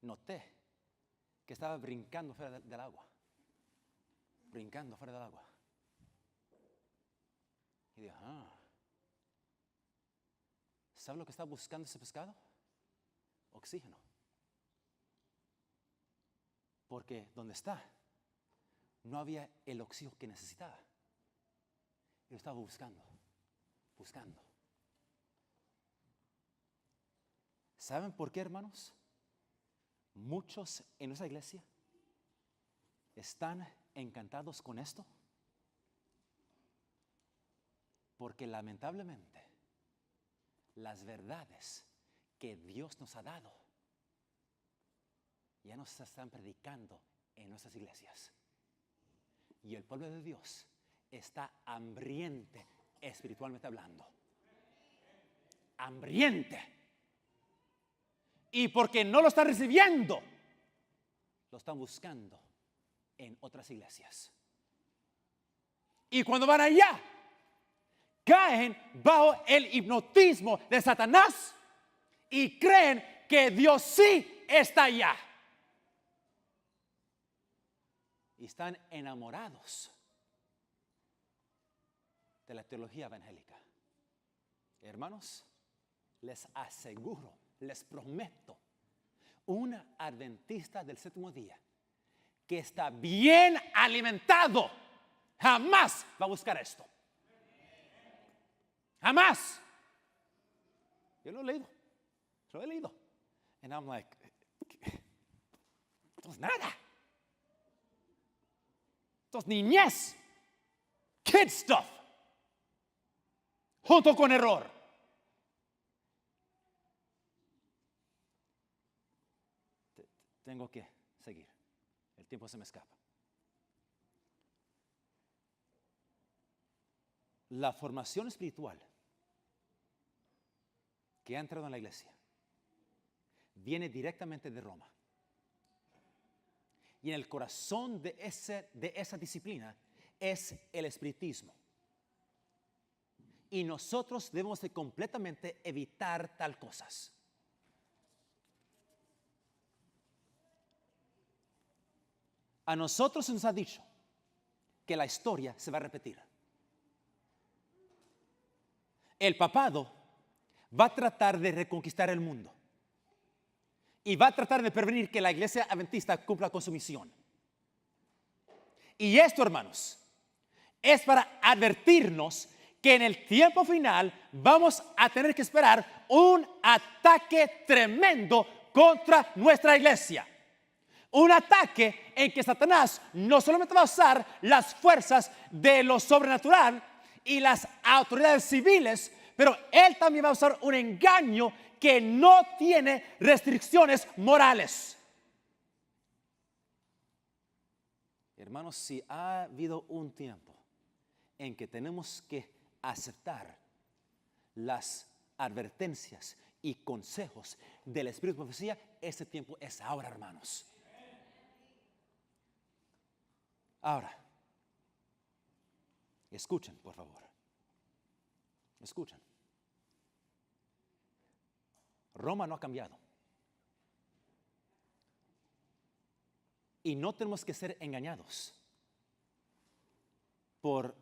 noté que estaba brincando fuera del agua. Brincando fuera del agua. Y dije, ¿sabe lo que está buscando ese pescado? Oxígeno. Porque donde está, no había el oxígeno que necesitaba. Y lo estaba buscando. ¿Saben por qué, hermanos? Muchos en nuestra iglesia están encantados con esto. Porque lamentablemente las verdades que Dios nos ha dado ya no se están predicando en nuestras iglesias. Y el pueblo de Dios está hambriente espiritualmente hablando. Hambriente. Y porque no lo están recibiendo, lo están buscando en otras iglesias. Y cuando van allá, caen bajo el hipnotismo de Satanás y creen que Dios sí está allá. Y están enamorados de la teología evangélica. Hermanos, les aseguro, les prometo, un adventista del séptimo día que está bien alimentado jamás va a buscar esto. Jamás. Yo lo he leído. And I'm like, esto es nada. Esto es niñez. Kid stuff. Junto con error. Tengo que seguir. El tiempo se me escapa. La formación espiritual que ha entrado en la iglesia viene directamente de Roma. Y en el corazón de esa disciplina es el espiritismo. Y nosotros debemos de completamente evitar tal cosas. A nosotros se nos ha dicho que la historia se va a repetir. El papado va a tratar de reconquistar el mundo y va a tratar de prevenir que la iglesia adventista cumpla con su misión. Y esto, hermanos, es para advertirnos que en el tiempo final vamos a tener que esperar un ataque tremendo contra nuestra iglesia. Un ataque en que Satanás no solamente va a usar las fuerzas de lo sobrenatural y las autoridades civiles, pero él también va a usar un engaño que no tiene restricciones morales. Hermanos, si ha habido un tiempo en que tenemos que aceptar las advertencias y consejos del Espíritu de Profecía, ese tiempo es ahora, hermanos. Ahora, escuchen, por favor. Escuchen. Roma no ha cambiado. Y no tenemos que ser engañados por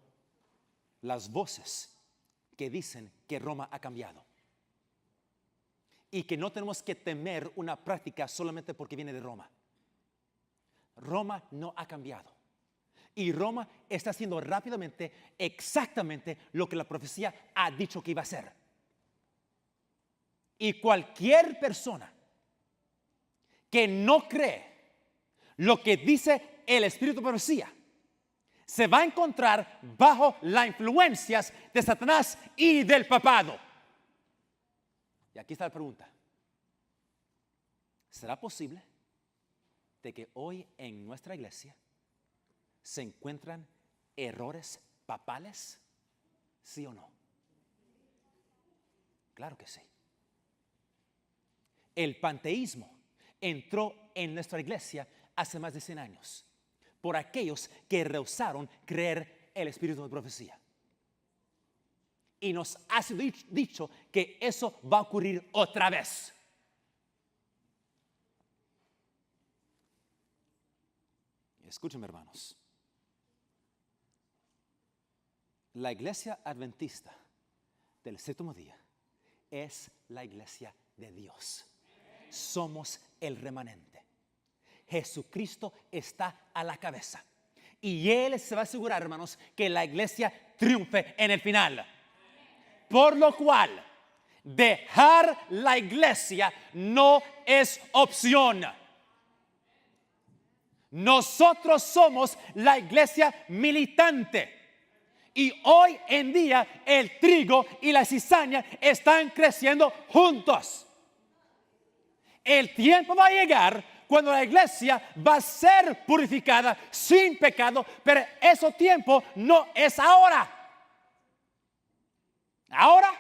las voces que dicen que Roma ha cambiado. Y que no tenemos que temer una práctica solamente porque viene de Roma. Roma no ha cambiado. Y Roma está haciendo rápidamente exactamente lo que la profecía ha dicho que iba a hacer. Y cualquier persona que no cree lo que dice el Espíritu de Profecía se va a encontrar bajo las influencias de Satanás y del papado. Y aquí está la pregunta. ¿Será posible de que hoy en nuestra iglesia se encuentran errores papales? ¿Sí o no? Claro que sí. El panteísmo entró en nuestra iglesia hace más de 100 años por aquellos que rehusaron creer el Espíritu de Profecía. Y nos ha sido dicho que eso va a ocurrir otra vez. Escúchenme, hermanos. La iglesia adventista del séptimo día es la iglesia de Dios. Somos el remanente. Jesucristo está a la cabeza. Y Él se va a asegurar, hermanos, que la iglesia triunfe en el final. Por lo cual, dejar la iglesia no es opción. Nosotros somos la iglesia militante. Y hoy en día el trigo y la cizaña están creciendo juntos. El tiempo va a llegar cuando la iglesia va a ser purificada sin pecado, pero ese tiempo no es ahora. Ahora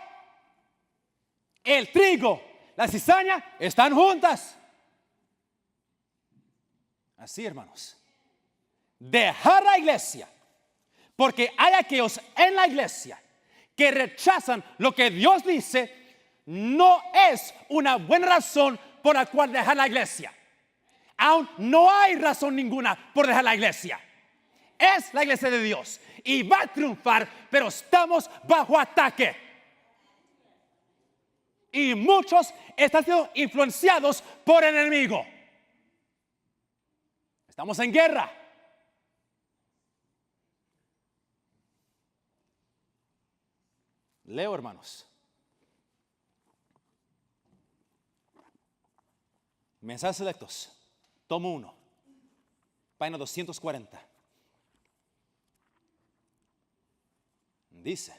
el trigo, la cizaña están juntas. Así, hermanos. Dejar la iglesia, porque hay aquellos en la iglesia que rechazan lo que Dios dice, no es una buena razón por la cual dejar la iglesia. Aún no hay razón ninguna por dejar la iglesia. Es la iglesia de Dios y va a triunfar, pero estamos bajo ataque. Y muchos están siendo influenciados por el enemigo. Estamos en guerra. Leo, hermanos. Mensajes selectos. Tomo 1. Página 240. Dice,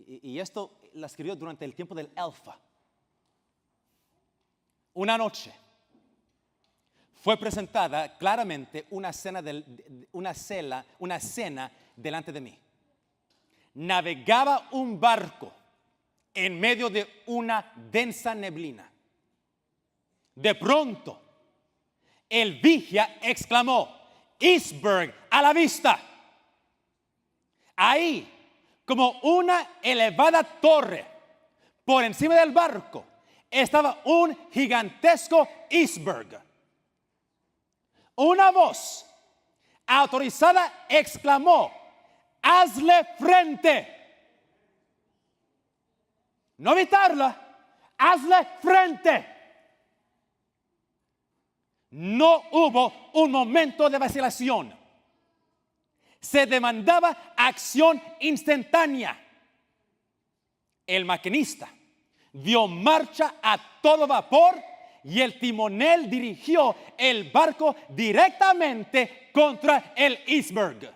y esto la escribió durante el tiempo del Alfa. Una noche fue presentada claramente una cena delante de mí. Navegaba un barco en medio de una densa neblina. De pronto, el vigía exclamó: "Iceberg a la vista". Ahí, como una elevada torre por encima del barco, estaba un gigantesco iceberg. Una voz autorizada exclamó: "Hazle frente". No evitarla, hazle frente. No hubo un momento de vacilación. Se demandaba acción instantánea. El maquinista dio marcha a todo vapor y el timonel dirigió el barco directamente contra el iceberg.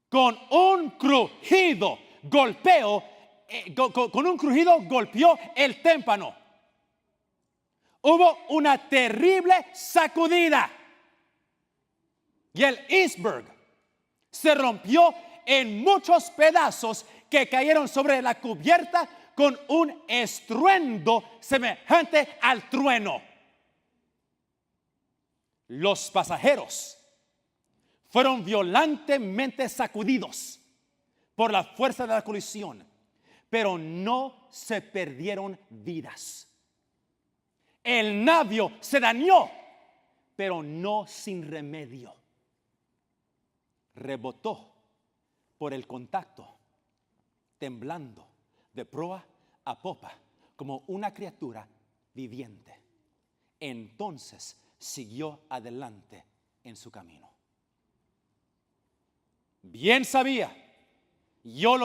Con un crujido golpeó el témpano. Hubo una terrible sacudida y el iceberg se rompió en muchos pedazos que cayeron sobre la cubierta con un estruendo semejante al trueno. Los pasajeros fueron violentamente sacudidos por la fuerza de la colisión, pero no se perdieron vidas. El navío se dañó, pero no sin remedio. Rebotó por el contacto, temblando de proa a popa como una criatura viviente. Entonces siguió adelante en su camino. Bien sabía yo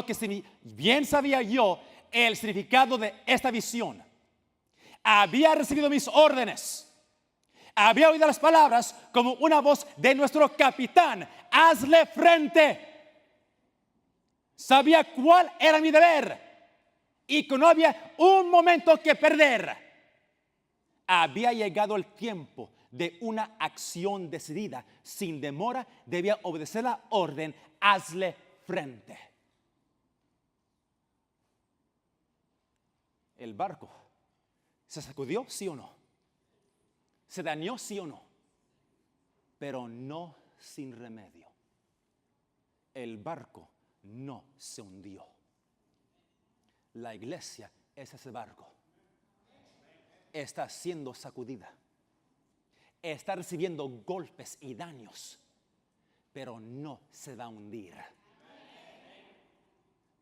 el significado de esta visión. Había recibido mis órdenes. Había oído las palabras como una voz de nuestro capitán: "Hazle frente". Sabía cuál era mi deber y que no había un momento que perder. Había llegado el tiempo de una acción decidida. Sin demora debía obedecer la orden: "Hazle frente". El barco ¿se sacudió, sí o no? ¿Se dañó, sí o no? Pero no sin remedio. El barco no se hundió. La iglesia es ese barco. Está siendo sacudida. Está recibiendo golpes y daños, pero no se va a hundir.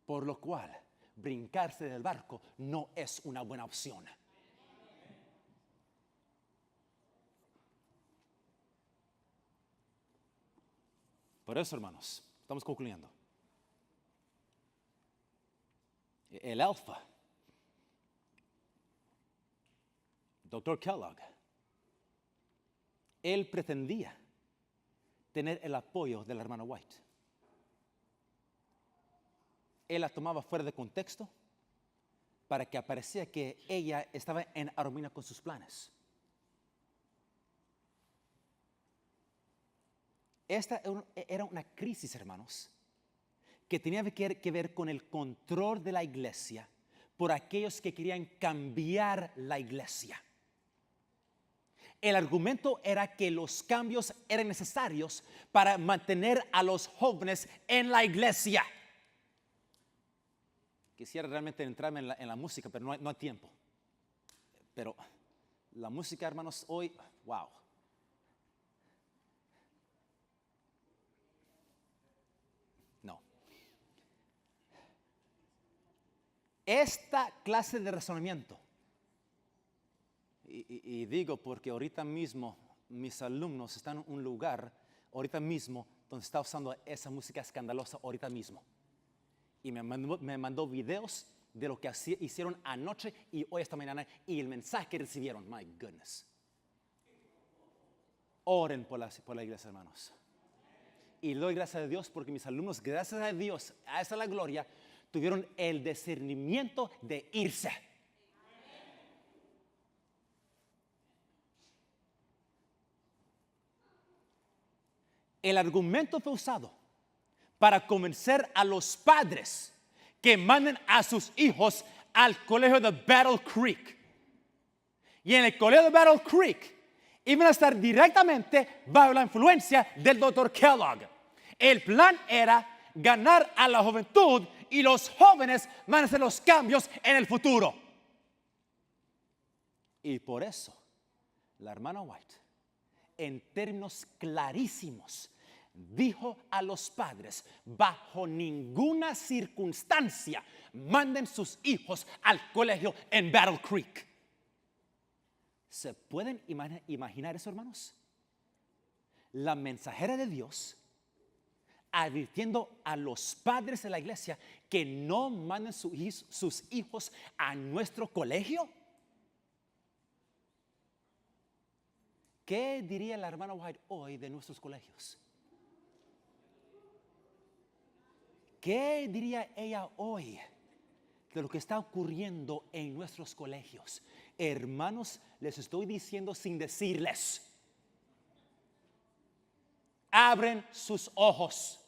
Por lo cual, brincarse del barco no es una buena opción. Por eso, hermanos, estamos concluyendo. El Alfa, Dr. Kellogg, él pretendía tener el apoyo de la hermana White. Él la tomaba fuera de contexto para que apareciera que ella estaba en armonía con sus planes. Esta era una crisis, hermanos, que tenía que ver con el control de la iglesia por aquellos que querían cambiar la iglesia. El argumento era que los cambios eran necesarios para mantener a los jóvenes en la iglesia. Quisiera realmente entrarme en la música, pero no hay tiempo. Pero la música, hermanos, hoy, wow. No. Esta clase de razonamiento, y digo porque ahorita mismo mis alumnos están en un lugar, ahorita mismo, donde está usando esa música escandalosa ahorita mismo. Y me mandó videos de lo que hicieron anoche y hoy esta mañana y el mensaje que recibieron. My goodness. Oren por la iglesia, hermanos. Y le doy gracias a Dios porque mis alumnos, gracias a Dios, a esa la gloria, tuvieron el discernimiento de irse. El argumento fue usado para convencer a los padres que manden a sus hijos al colegio de Battle Creek. Y en el colegio de Battle Creek iban a estar directamente bajo la influencia del Dr. Kellogg. El plan era ganar a la juventud y los jóvenes van a hacer los cambios en el futuro. Y por eso, la hermana White, en términos clarísimos, dijo a los padres, bajo ninguna circunstancia manden sus hijos al colegio en Battle Creek. ¿Se pueden imaginar eso, hermanos? La mensajera de Dios advirtiendo a los padres de la iglesia que no manden sus hijos a nuestro colegio. ¿Qué diría la hermana White hoy de nuestros colegios? ¿Qué diría ella hoy de lo que está ocurriendo en nuestros colegios? Hermanos, les estoy diciendo sin decirles. Abren sus ojos.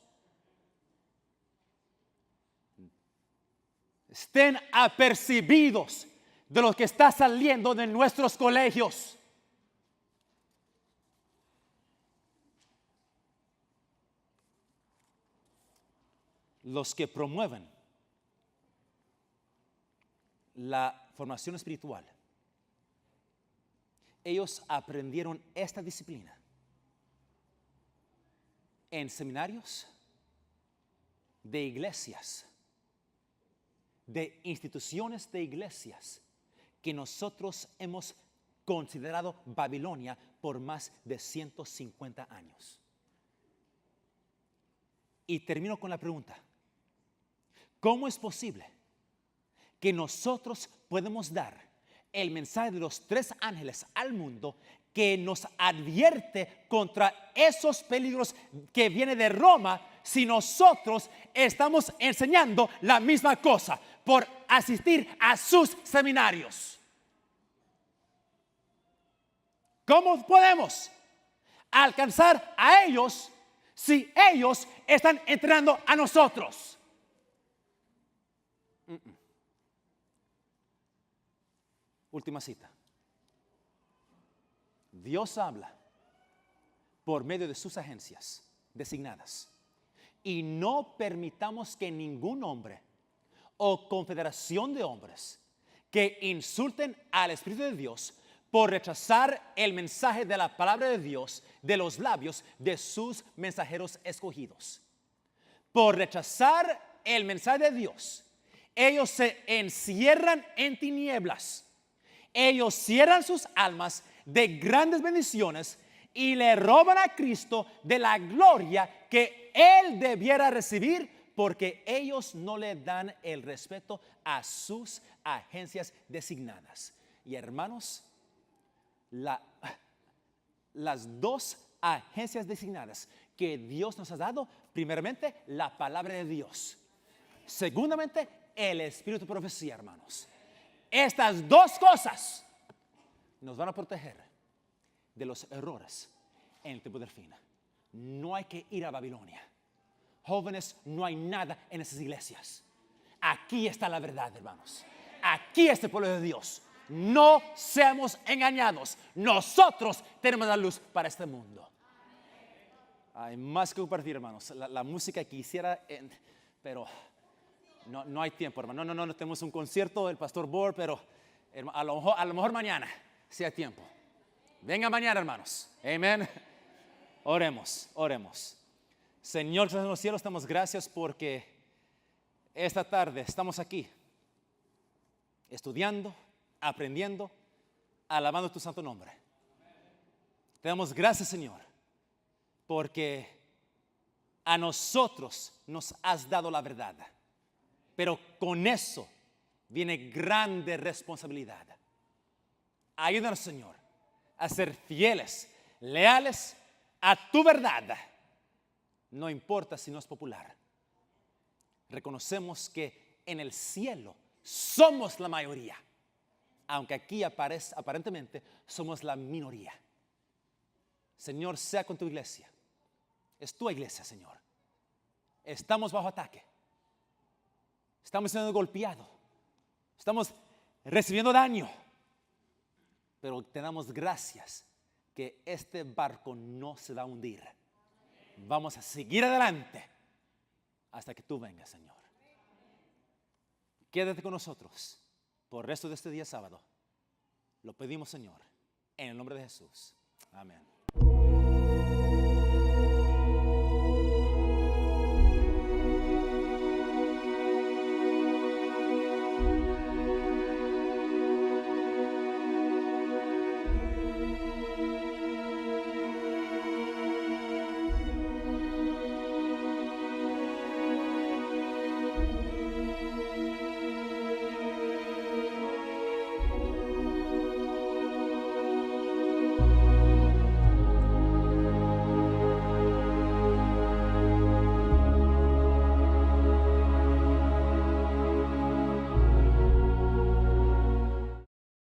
Estén apercibidos de lo que está saliendo de nuestros colegios. Los que promueven la formación espiritual, ellos aprendieron esta disciplina en seminarios de iglesias, de instituciones de iglesias que nosotros hemos considerado Babilonia por más de 150 años. Y termino con la pregunta: ¿cómo es posible que nosotros podemos dar el mensaje de los 3 ángeles al mundo que nos advierte contra esos peligros que vienen de Roma si nosotros estamos enseñando la misma cosa por asistir a sus seminarios? ¿Cómo podemos alcanzar a ellos si ellos están entrenando a nosotros? Última cita. Dios habla por medio de sus agencias designadas. Y no permitamos que ningún hombre o confederación de hombres que insulten al Espíritu de Dios por rechazar el mensaje de la palabra de Dios de los labios de sus mensajeros escogidos. Por rechazar el mensaje de Dios, ellos se encierran en tinieblas. Ellos cierran sus almas de grandes bendiciones y le roban a Cristo de la gloria que Él debiera recibir, porque ellos no le dan el respeto a sus agencias designadas. Y hermanos, las 2 agencias designadas que Dios nos ha dado: primeramente, la palabra de Dios; segundamente, el espíritu de profecía, hermanos. Estas 2 cosas nos van a proteger de los errores en el tiempo del fin. No hay que ir a Babilonia. Jóvenes, no hay nada en esas iglesias. Aquí está la verdad, hermanos. Aquí es el pueblo de Dios. No seamos engañados. Nosotros tenemos la luz para este mundo. Hay más que compartir, hermanos. La música quisiera, pero no hay tiempo, hermano. No tenemos un concierto del Pastor Bohr, pero a lo mejor mañana, si hay tiempo. Venga mañana, hermanos. Amén. Oremos. Señor que estás en los cielos, damos gracias porque esta tarde estamos aquí estudiando, aprendiendo, alabando tu santo nombre. Te damos gracias, Señor, porque a nosotros nos has dado la verdad, pero con eso viene grande responsabilidad. Ayúdanos, Señor, a ser fieles, leales a tu verdad. No importa si no es popular. Reconocemos que en el cielo somos la mayoría, aunque aquí aparentemente somos la minoría. Señor, sea con tu iglesia. Es tu iglesia, Señor. Estamos bajo ataque. Estamos siendo golpeados. Estamos recibiendo daño. Pero te damos gracias que este barco no se va a hundir. Vamos a seguir adelante hasta que tú vengas, Señor. Quédate con nosotros por el resto de este día sábado. Lo pedimos, Señor, en el nombre de Jesús. Amén.